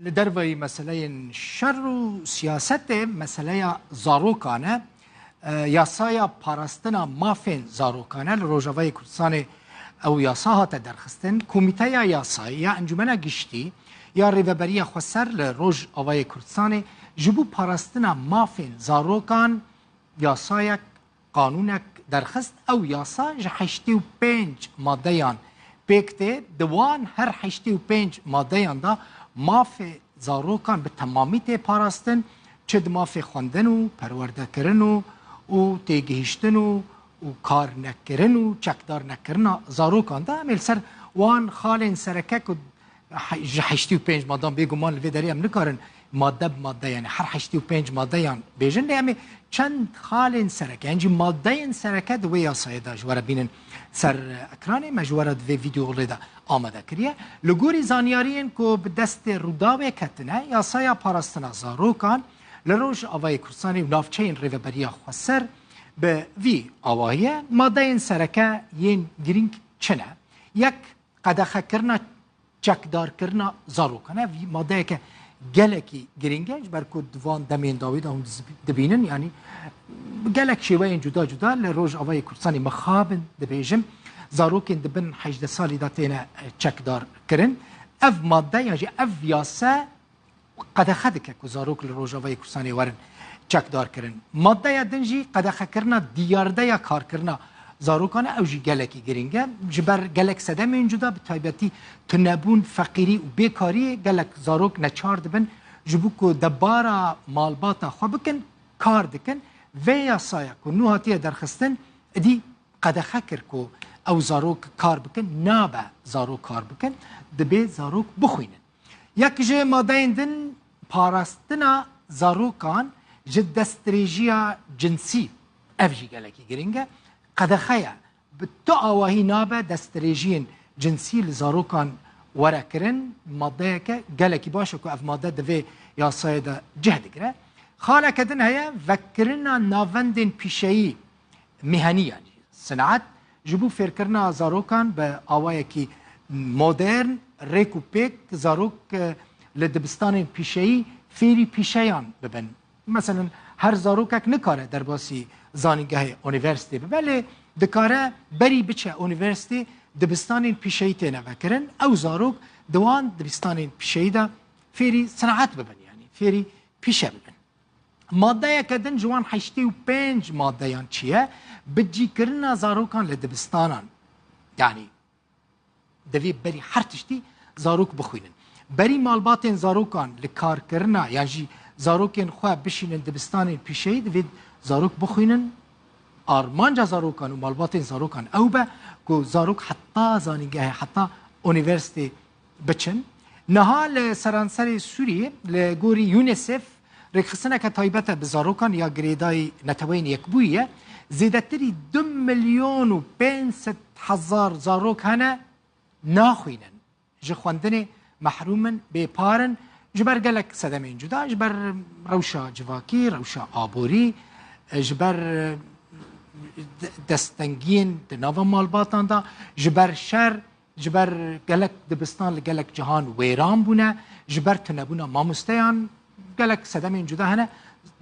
لدربي مسألة شر و سياسة مسألة زاروكانه یاسایا پاراستنا مافین زاروکانه لروجاوای کردستان او یاساها تدرخستن کمیته یاسایی یا انجمن گشتی یا ریوبری خسر لروج آوای کردستان جبو پاراستنا مافین زاروکان یاسای قانونک درخست او یاسا جحشتی و پنج مادهیان پیکته دوان هر حشتی و پنج مادهیان دا ماف زاروکان به تمامیت پاراستن چه ماف خوندن و پرورده کرن و تیگهشتن و کار نکرن و چکدار نکرن زاروکان دا امیل سر وان خالین سرکه که حشتی و پنج مادان بگمان لوی داری هم نکارن ماده بماده یعنی هر حشتی و پنج ماده یعنی بیجن لیمی چند خالین سرکه یعنی ماده این سرکه دوی یاسای دا جواره بینن سر اکرانی مجواره دوی ویدیو غلی دا آمده کریه لگوری زانیارین که به دست روداوی کتنه یاسای پاراستنا زاروکان لروج آوای کردستانی و نافچه این ریوبری خسر به وی آوایه ماده این سرکه یین گرینگ چنه یک قدخه کرنا چکدار کرنا زاروکانه وی ماده که گلکی گرینگه برکو دوان دمین داوید هم دبینن یعنی گلک شیوه جدا جدا لروج آوای کردستانی مخابن دبیجم زاروکین دبن 18 سالی داتینه چکدار کرن اف ماده یعنی اف یاسه قدخه دکه که زاروک لروجاوای کردستانی ورن چکدار کرن ماده دنجی قدخه کرنا دیارده یا کار کرنا زاروکانه اوجی گلکی گرینگه جبر گلک سدم اینجودا به تایبتی تنبون فقیری و بیکاری گلک زاروک نچار دبن جبو که دبارا مالباتا خواه بکن کار دکن و یاسایا که نوهاتی درخستن دی قدخه کر که او زاروک کار بکن نابه زاروک کار بکن دبی زاروک بخوینن یک جه ماده ایندن پاراستنا زاروکان جه دستریجیا جنسی افجی گلکی گرینگه قدخه به تو آواهی نابه دستریجین جنسی لزاروکان ورا کرن ماده که گلکی باشه که اف ماده دوی یاسای ده جهد گره خاله کدن هیا وکرنا ناوندین پیشهی مهنی یعنی صناعت جبو فرکرنا زاروکان به آوایی که مدرن ریکو پیک زاروک لدبستان پیشهی فیری پیشهیان ببن مثلا هر زاروکک نکاره در باسی زانگاه اونیورسیتی بله دکاره بری بچه اونیورسیتی دبستان پیشهی تینه وکرن او زاروک دوان دبستان پیشهی دا فیری صناعت ببن یعنی فیری پیشه ببن ماده کدن جوان 85 ماده یان چیه بجی کرنا زاروکان لدبستانان یعنی دوی بری هر تشتی زاروک بخوینن بری مالباتین زاروکان لکار کرنا یعنی زاروکین خواه بشینن دبستان پیشهی دوید زاروک بخوینن آرمانجا زاروکان و مالباتین زاروکان او به که زاروک حتی زانگاه حتی اونیورسیتی بچن نها سرانسر سوریه لگوری یونیسف رکخصنه که تایبت به زاروکان یا گریدای نتوین یک بویه زیدتری 2,500,000 زاروک هنه ناخوینن جه خواندن محرومن بیپارن جبر گلک سدمین جدا جبر روشا جواکی روشا آبوری جبر دستنگین دناو مالباتان دا جبر شر جبر گلک دبستان لگلک جهان ویران بونه جبر تنبونه ماموستیان گلک سدمین جدا هنه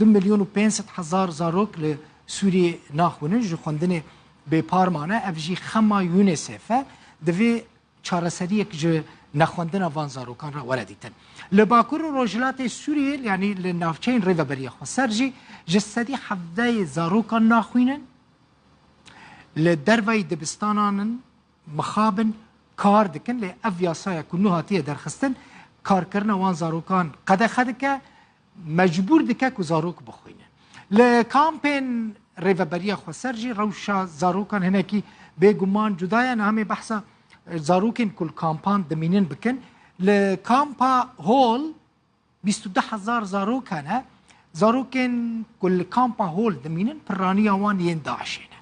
2,500,000 زاروک لسوری ناخونن جو خوندن بیپار مانه افجی خما یونیسفه دوی چارەسەری که نخواندن وان زاروکان را وردیتن لباکور و روجلات سوریه یعنی لنافچین ریوبری خسر جی جسدی 17 زاروکان ناخوینن لدروی دبستانان مخابن کار دکن لی اف یاسای کنو هاتیه درخستن کار کرن وان زاروکان قدخه که مجبور دکه که زاروک بخوینن لکامپین ریوبری خسر جی روشا زاروکان هنکی بگمان جدایان همه بحثا زاروکین کل کامپان دمینن بکن لکامپا هول 22,000 زاروکانه زاروکین کل کامپا هول دمینن پرانی آوان ین داعشینه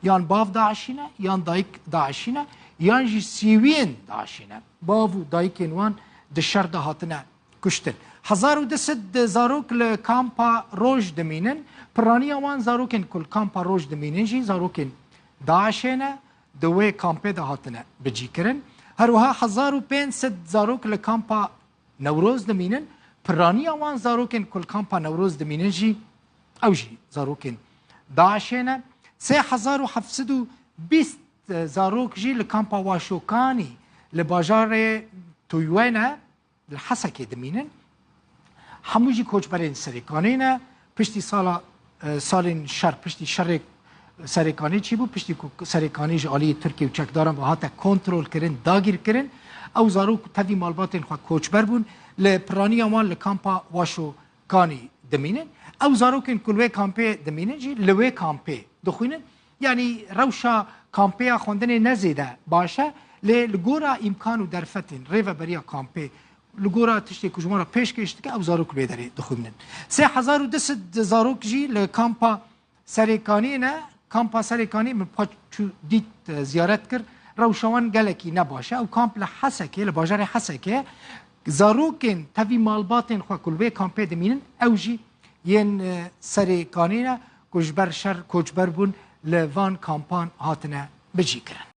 یان باف داعشینه یان دایک داعشینه یان جی سیوین داعشینه باف و دایکین وان دشر ده هاتنه کشتن 1,200 زاروک لکامپا روش دمینن پرانی آوان زاروکین کل کامپا روش دمینن جی زاروکین داعشینه دوی کامپه ده هاتنه بجی کرن هر وها 1,500 زاروک لکامپا نوروز دمینن پرانی وان زاروکن کل کامپا نوروز دمینن جی او جی زاروکن داعشینه 3720 زاروک جی لکامپا واشوکانی لباجار تویوینه الحسكه دمینن هموجی کوچبرین سریکانینه پشتی سال شر پشتی شر سریکانی چی بود پشتی سریکانی جالی ترکیه و چکدارم و هاته کنترل کردن داگیر کردن او زاروک تاوی مالباتین خوا کوچبر بون لپرانی امان لکامپا واشو کانی دمینن او زاروکن کلوه کامپه دمینن جی لوه کامپه دخوینن یعنی روشا کامپه خوندن نزیده باشه لگورا امکانو درفتین ریو بریا کامپه لگورا تشتی کجمارا پیش کشت که او زاروک بیداری دخوینن 3200 زاروک جی لکامپا سریکانی نه کامپا سریکانی من پاچو دیت زیارت کرد روشوان گلکی نباشه او کامپ لحسکه لباجار حسکه زاروکن تاوی مالباتن خواه کلوه کامپه دمینن او جی ین سریکانی نه کجبر شر کجبر بون لوان کامپان هاتنه بجی کرن